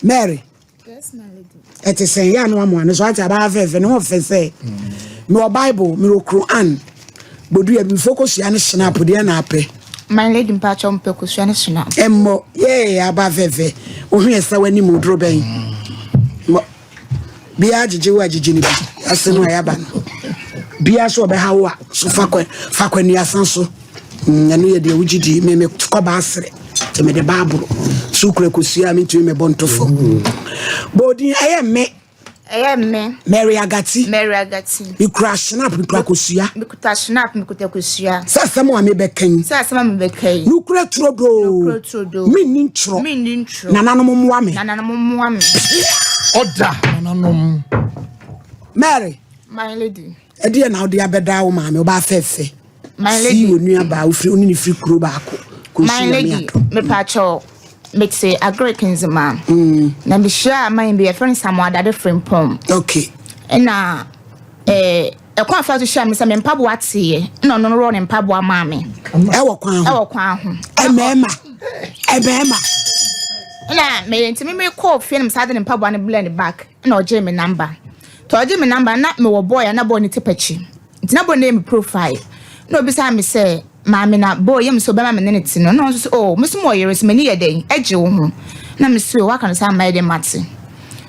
Mary. Yes, my lady. It is saying, "Ya no one is what about no say. No Bible, no Quran. But we have focus on snap with the nape. My lady in patch on percussion snap. Emmo, yeah, about Veve. Oh, yes, I went in Mudrobe. Biaji, I said, my aban. Biaso Behawa, so Fakwen Yasanso. And we the Ujidi, me Cobasre. To me the Bible, Sucre could see me to me bontofo. Body, I am me. Mary Agati. You crash snap with Krakusia. You could snap, you could take Sassamo me became. Sassam became. No crack trouble. Meaning tro. Nananum woman. Order. Mary. My lady. A dear now, dear Bedao, mammy, about Fefe. My lady, you knew about free crew back. My lady, me pacho. Make say a great king's man. Now be sure mine be a friend somewhere that different pom. Okay. And now, a quite to share me some pub what's here. No, running pub wa mammy. Our crown. A mema. Now, may to me call film southern pub one and blend back. No, Jamie number. To Jamie number, not me boy and a bonny tippechi. It's not name profile. No, beside me say. Mammy na boy yam so bema meniti no so Miss Moyer is many a day edge ho na me so wa kan say my dey mate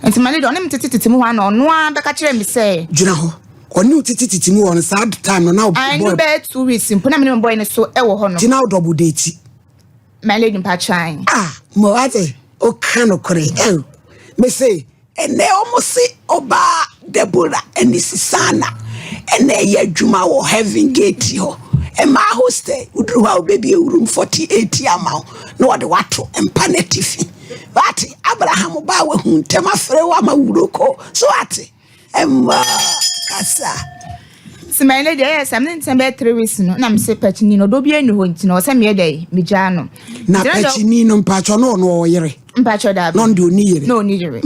enti mane do nem tititi mu no no be ka kire me say juna ho oni tititi mu on sad time no now I knew be 2 weeks impo na me boy ne so e wo ho no tina double date my lady pa chan mo ate o kan okore me say ene almost say oba Deborah eni sisana ene ye adwuma wo heaven gate ho Emma hostel would draw baby a room 48 amount. No other water and panetifi. But Abraham Bawa whom Tema Frewama Uroko. So at Emma Cassa. So my lady, yes, I'm in some better reason. And I'm say Pachinino, do be any hint, no, some year day, Mijano. Na Pachinino Patrono no yere. Pacho da. Non do near. No near.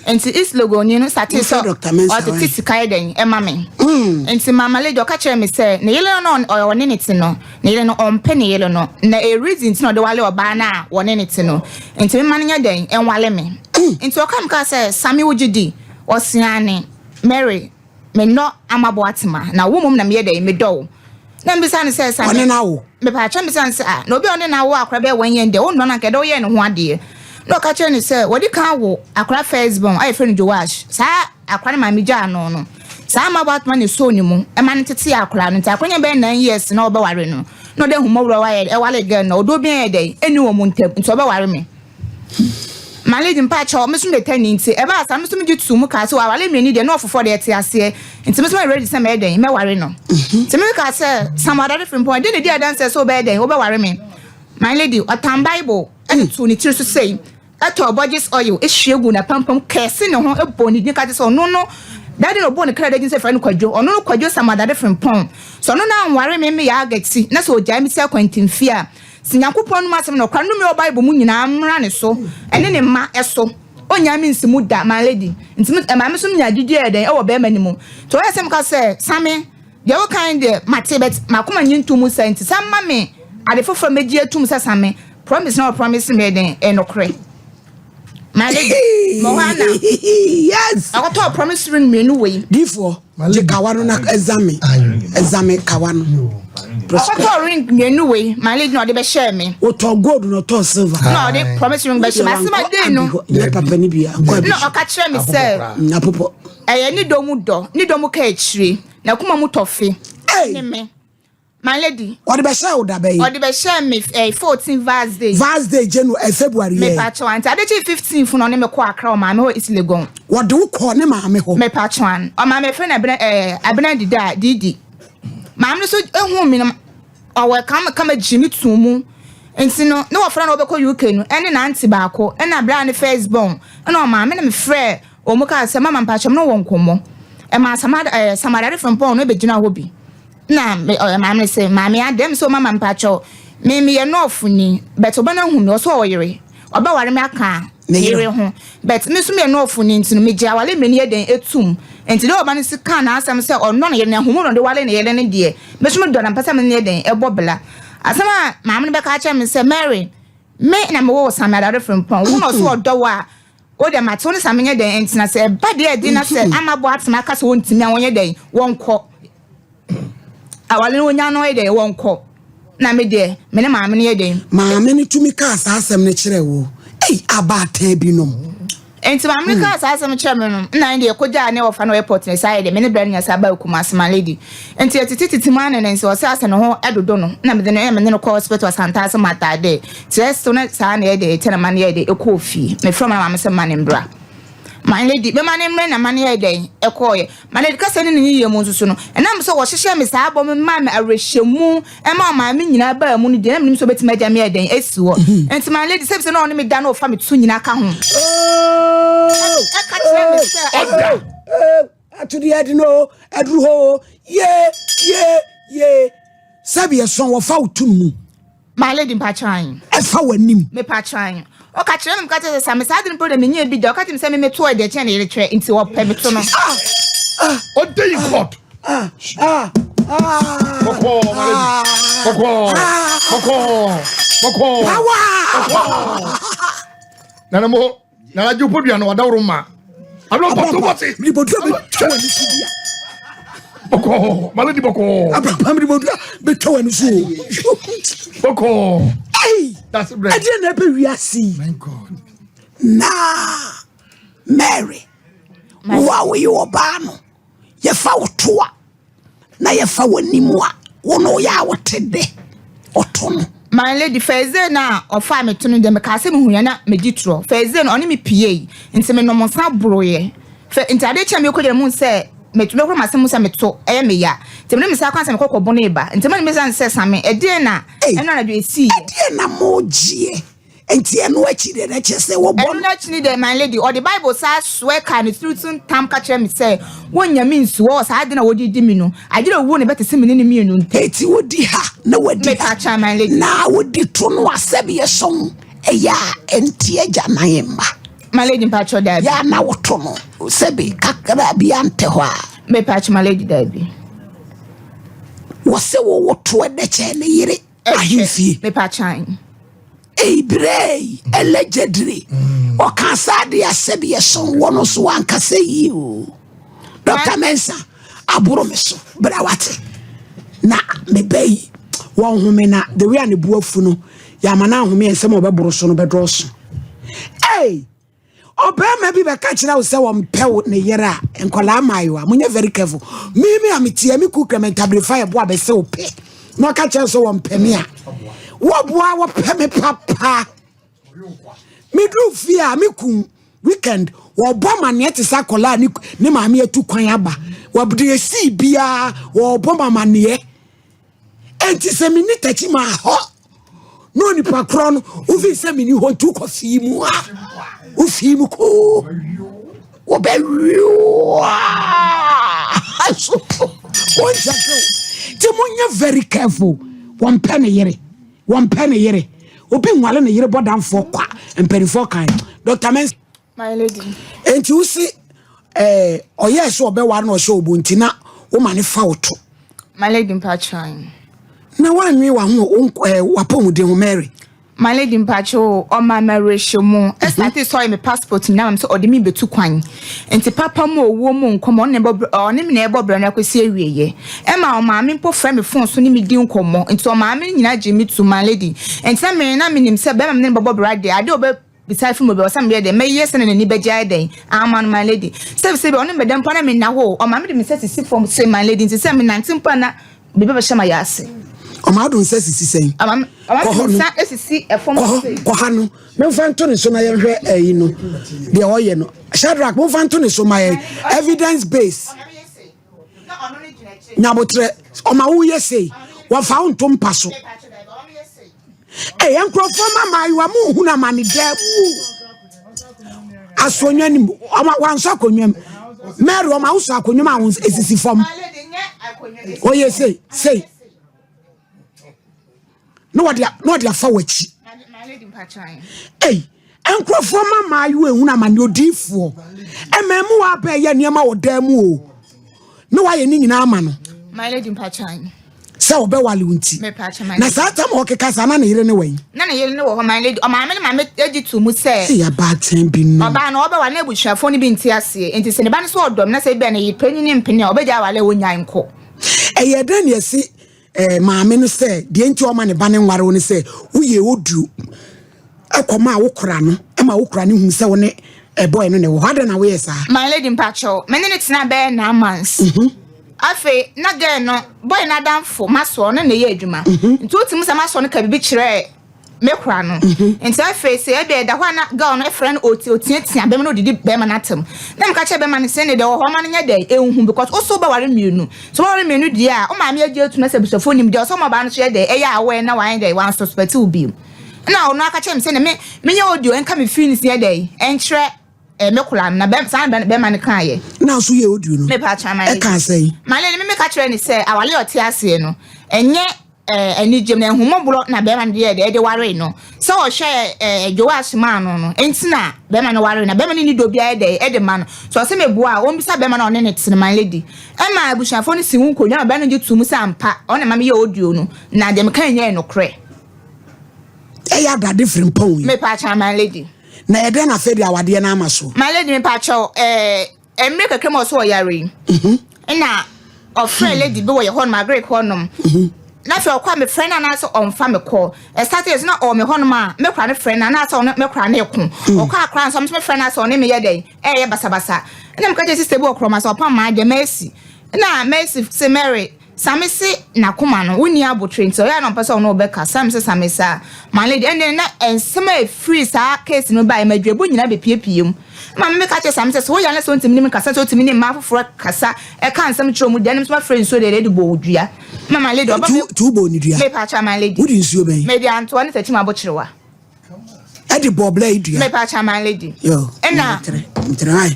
And to this logo, you know, satisfied or the tissy kaiden, and mammy. And to Mamma Lady, or catcher me say, Nail on or one in it, no, Nail on penny yellow, no, a reason to know the wall or banner, one in it, no, and to money a day, and while me. And to a come cast, Sammy Wujidi, or Siani, Mary, may not amaboatima, now woman, and me a day, me do. Then beside says, I know, the patron says, no be on an hour, crab when you're the old one, I don't know one dear. No catcher ni say what you can wo akra firstborn I friend Ăɦ醸sa akra ma meja no sa ma about man so ni mu e man tete akra no ta akonya be 9 years na oba ware no no de humawro wa e wale girl no do bi e dey eni wo mu ntem nti oba ware me my lady mpa cha me so me tani nti e ba sa me so me gitu mu ka se wa wale me ni de no ofofo de ete ase nti me so ready say me dey me ware no nti me ka say some other different point dey dey dance so be dey oba ware me my lady otam bible and to ni tiri so say Ato budget oil is shegu na pampam kese no ho eboni din ka so no daddy no boni kra daddy say friend kwadwo ono no kwadwo some other different pon so no na nware me ya agati na so jai mi say kwantimfi a sinyakopon no masem no kwa no me bible mu nyina amra ne so ene ne ma eso onya mi nsimu da my lady ntimi ma me so nya didi eden e wo be manimu to ya sem ka say same de wo kind de matebet makoma nyintu mu senti sam ma me ade foforo meji atum sa same promise no promise me den enokre my lady, Mohana. Yes. I got to promise ring me anyway. Therefore, the Kawano examine Kawano. I got to ring me anyway. My lady, no, they be share me. What all gold, not all silver. No, they promise ring be share. My day, no. No, I catch me say. Napopo. I need domudo. Need domu catchy. Na kuma mutofi. Hey. My lady. What the show that be? What the share me 14 Vars Day. Vars Day, January, February. Me patron. I did 15 for no name kwa akra ma me ho is legon. What do you call me ma me ho? Me patron. O ma me friend abena didi. Ma me so ehun mi o we come Jimmy tumu. Enti no friend obekọ UK no ene na anti baako ena bra ne first born. Ena o ma me na me frɛ o mu ka se mama patron no won Nkomo. E ma samada from pon no be gina ho bi. Na mama say mama adem so mama mpacho me enough ni but obana hu me so oyere oba ware me aka yere ho but me so me enough ni ntino me gya wale me ne den etum enti de oba ne sika na asam say ono no yere na hu no de wale ne yere ne de me so me do na pasa me ne den ebobla asama mama ne be ka cha me say Mary me na me wo samada different pon hu no so odo wa O de matone samenye den entina se ba de di na se amabo atema aka se wontimi a wonye den wonko awale wonya no de wonko na me de me ne maame ne den maame ne tumi ka asasem ne kire wo abata binom enti maame ka asasem kire me no na de koja ne ofa no airport ne sai de me ne brand nya sa ba kuma asma lady enti etititi man ne nse o se ase no ho edodo no na me de ne ko hospital santa ase mata de test no sa na de tena man de ekofi me from maame se man mbra my lady be man mbra na man de ekoye my lady ka se ne ni yie mu nsusu no enam so wo hyehye me sa abom ma me arehyemu e ma maame nyina ba mu ni de na me so betima agya me den esi wo enti my lady se no me da na ofa me tu nyina ka ho to the head no edru ho ye sabi son wo fa utunu my lady mpatran e fa wanim me patran o ka kire me ka tese sa me sa de problem me nya bi da o ka timi se me to e de che na yere tire nti wo pe me to no o dey court Boko, my lady. Boko. Nana mo, nana jupo bi ano wadawro ma. Ablo pato bote. Mi bodu be twa ni sibia. Boko, my lady Boko. Abra mi bodu be twa ni so. Boko. Hey, that's bread. I didn't ever react. My God. Nah, Mary. Wow, you obano. Ye fa utoa. Na ye fa wanimwa. Wono ya wotede. Otono. My lady Feze na ofa me tunu de me ka se me hunya na me ditro. Feze no oni me pie. Nse me no mo sa broye. Fe ntade cha me kodere mun se me tume kro masem se me to e me ya. Temne me sa kwanse me kokko bono eba. Ntema me san se same e de na eno na do esi. E de na mogie. Enti eno achi de na chese wo bon. Eno na achi de my lady or the Bible says swear can through tam ka kire me say wonya me nsu wo sa de na wodi di mi no. Agire wo ne bete se me ne mi enu nte. Eti wodi ha na wodi. Me ka cha my lady. Na wodi to no asebe ye son. Eya enti eja na yemba. My lady mpacho da. Ya na woto no. Sebi kakra bi ante ho a. Me pacho my lady da bi. Wo se wo woto e de che ne yire. Ahimfie. Me pachan. Ebrei allegedly o kansade asebi yeson wono so anka say you Dr. Mensa aburo me so bra wate na me bayi won home na the way an buafu no ya mana home ensem obeboro so no bedroso obema bi be ka kira wo se wo mpew ne yera enkola amayo amunye very careful me ametia me cook amentabrify bo abese wo pe no ka kira so wo mpeme a Wabwa wapeme papa. Me do fear me kun weekend waboma ne tisa kola ni maami etu kwan aba. Wabde esi bia waboma mane. Enti se mi ni tachi ma ho. No ni pakro no ufi se mi ni ho tu ko fi mu a. Ufi mu ko. Obewu. Aso. Onja go. Ti munye very careful. One penny yere. One penny yere. Obi nwale na yere bodam for kwa emperifo kan. Dr. Mens my lady. Enti you see oye so obewa na o show obuntina wo mane fa woto. My lady mpachan. Na wanwe wa ho wapomude ho Mary. My lady mpacho o ma marehemu. Estati so me passport na am so ode mi betu kwan. Enti papa mo owo mo nkomo ne me na ebobra na kwesi awieye. E ma o ma me mpo fra me phone so ni me di nkomo. Enti o ma me nyina je me to my lady. Enti me na me nim se be ma me bobra de ade obe beside from obe o sam be de me yes na ni beja den. Aman my lady. Se be onu me dem pa na me na ho. O ma me de me sesi form say my lady. Enti se me 19 pa na be be shama yase. Oma don se sisi sen. Ama sa esisi efom se. Ko ha no. Me fanto ne so na ye hwe ayi no. De oye no. Shadrack mo fanto ne so ma evidence base. Nyabotre oma wo ye sei. Wo fa unto mpa so. Enkrofo mama yiwa mu hu na mane da mu. Asonwa ni oma wanso akonwam. Mary oma wo so akonwam a esisi fom. Oye sei. No what dia fa wachi. My lady mpachan. Enkrofo mama yiwa hu na mane odifo. Ememu wa ba ye niam wo da mu o. No wa ye ni nyina ama no. My lady mpachan. se obewale unti na saa tam okekasa na yire ne wen na yire ne wo ho my lady o ma me edi to mu se ya baten bi no oba na oba wa na ebusuafo ni bi nti ase enti se ne ba ne so odom na se be na yipanyi ni mpene obeja wale wonyan ko eye dan ye si maame no se de enti o ma ne ba ne nware woni se uye odu akoma wokora no ma wokora ne hu se woni boy no ne wo hada na we sa my lady mpacho me ne tina be na months afe na girl no boy na danfo maso no na ye adwuma nti otim se maso no ka bibi kire me kura no nti afe se e be da hwa na girl no friend otiatia be me no didi be ma natem na mka che be ma ne se ne de wo ho ma no nya de ehun because oso ba ware mienu so ware mienu di a o ma me agi etu na se bisofo nim de oso ma ba no che de e ya awe na wan de wan suspect ubi na ono aka che me se ne me nya audio enka me feel ni se de enkyre me kula na be san be man kan ye na so ye odu no me pa cha man e kan say male me ka kire ni say awale ote ase no enye ani jem na humoblo na be man de ware no so o hwe jowas man no entina be man ware na be man ni do bia de man so se me bua o mbisa be man on ne tin man lady e ma abushafo ni si hunkonya be no gitu mu sampa o na ma me ye odu no na dem kan nye no kre e ya da different pon me pa cha man lady na ede na fe dia wade na amaso my lady me pacho emre kekre mo so yare na ofre lady be wo ye hon magre konom na fe okwa me friend na so on fa me call start is na o me honom a me kra ne friend na so me kra na ekun okwa akra so me friend na so ne me ye den ye basa basa na me ka je sister be okroma so pa ma de Mercy na Mercy se Mary Samisi na kuma no woni abotre nti o ya no pese ono be ka samisa my lady and na ensema free sa case no ba madwabu nyina be piepiem ma me ka che samisa so ya na so ntimi ni kasa so ntimi ni ma foforo kasa e ka nsem tro mu de nim so friend so de bo odua ma my lady oba tu bo ni dua me pa cha my lady wodi nsuo ben me di anto ani tachi ma bochirewa e di bobla idua me pa cha my lady yo na mtrai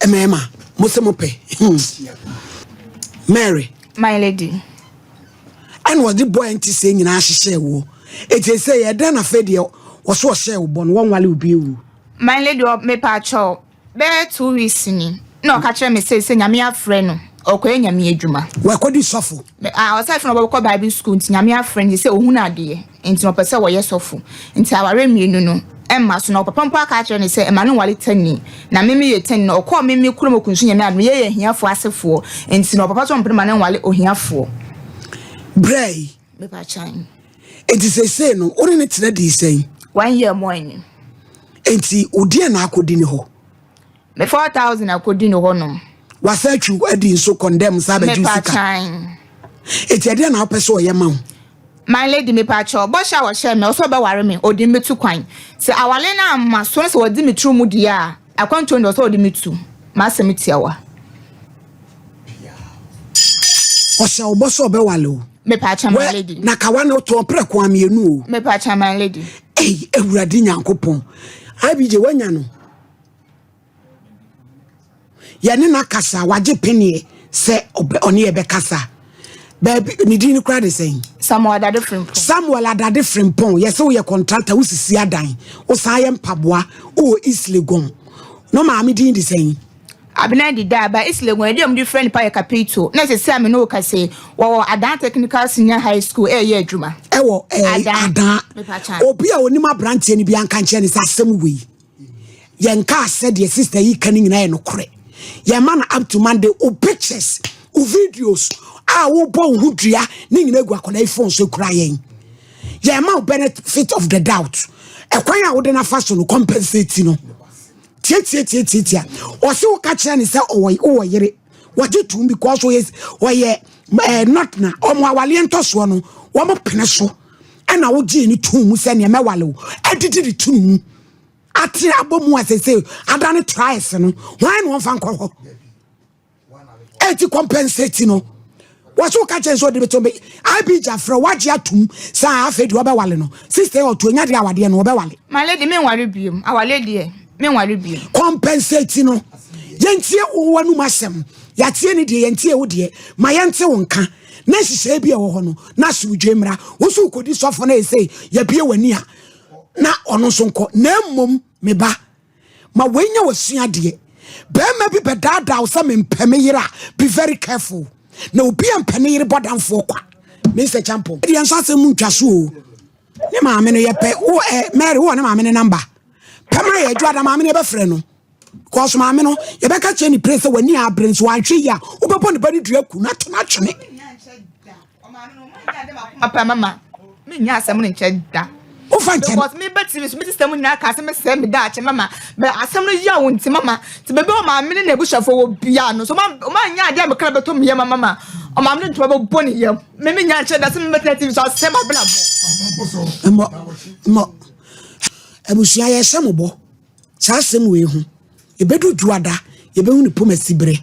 emema mo se mo pe Mary my lady and was the boy anti saying in ashe wo it is say e dan afa de wo so she wo bon won wale obi ewu my lady me pa cho be 2 weeks ni no ka kire me say nyame afre no okoye nyame adwuma we kodi sofo o say fun oboko bible school nti nyame afre ni say ohun ade nti no pese wo ye sofo nti aware mienu no emma so no papa mpa ka kire ni say emma no wale tani na meme ye tani no okọ meme kurom kunsu nyame ade ye hiafo asefo nti no papa so mpre ma ne wale ohiafo bray me pa chan it is say no ori ne tena di say 1 year more ni enti odi na akodi ni ho me 4000 akodi ni ho no wasatwu adi so condemn sabe me pa jusika chan eti ade na opeso ye ma my lady me pa cho bo sha wo share me so be ware me odi metu kwan se awale na ma so se odi metru mu dia akwanto ndo so odi metu ma se metiawa o sha obo so be wale o me pa cha my lady na kawa na to pre kwa mienu o me pa cha my lady ewurade nyankopon abije wanya no ya ne na kasa waje penie se oni ebe kasa baby ni di ni kra de sen Samuel Adade Frimpong yes so ye contractor wo sisi adan wo sa ye mpaboa o Islegon no ma me di sen abena di da ba Islegon e dem different pa ye capito na se say me no ka say wo Adan Technical Senior High School ye adwuma e wo Adan obi a onima branch ni bi anka nche ni sasem we ye nka said ye sister yi kan nyina ye no kore ye man up to Monday o pictures o videos wo bon hudua ni nyina gu akola iPhone so kura yen ye ma benefit of the doubt e kwan a wo de na fashion no compensate no tie o se wo ka kire ni se o yere what you do because we not na o mo awale ntoso no wo mo pene so na wo gi ni tum se ne mewale wo edidi di tum ati abomu asese adane tries no why no fan ko eti compensate no what you catch so de betombe abi jafra waje atum sa afedi obewale no sister o to nya de awade no obewale my lady me ware biom awale de me ware biom compensate no yentie wo wanu masem yatie ni de yentie wo de ma yente wo nka na hihye bia wo ho no na sudwemra wo su kodi sofo na ese ya bia wani a na ono so nko na mmom me ba ma wenya wasua de be ma bi bedada wo sa me mpeme yira be very careful na obi ampane yere bodamfo kwa Mr. Champo di ansa se mu ntwaso ne maame no ye pe wo Mary wo ne maame ne number pema ye dwa da maame ne be frɛ no cause maame no ye be ka che ni place wani abrens wan hwe ya wo be bɔ ne bani dua ku na to na twene papa mama me nya asɛm no nkyɛ da o fa nkyɛ because me betiri so me system nyina ka asɛm sɛ me da akyɛ mama me asɛm no ya wo nti mama ti bebe o maame ne na ebushafo wo bia no so ma nya ade me kra beto me mama o maame ne nto be bɔ ne yam me nya nkyɛ da sɛ me betiri so asɛm abla bo mo abusia ye sɛ mo bo sa asɛm we hu ebedu juada ye be hu ne pomasibre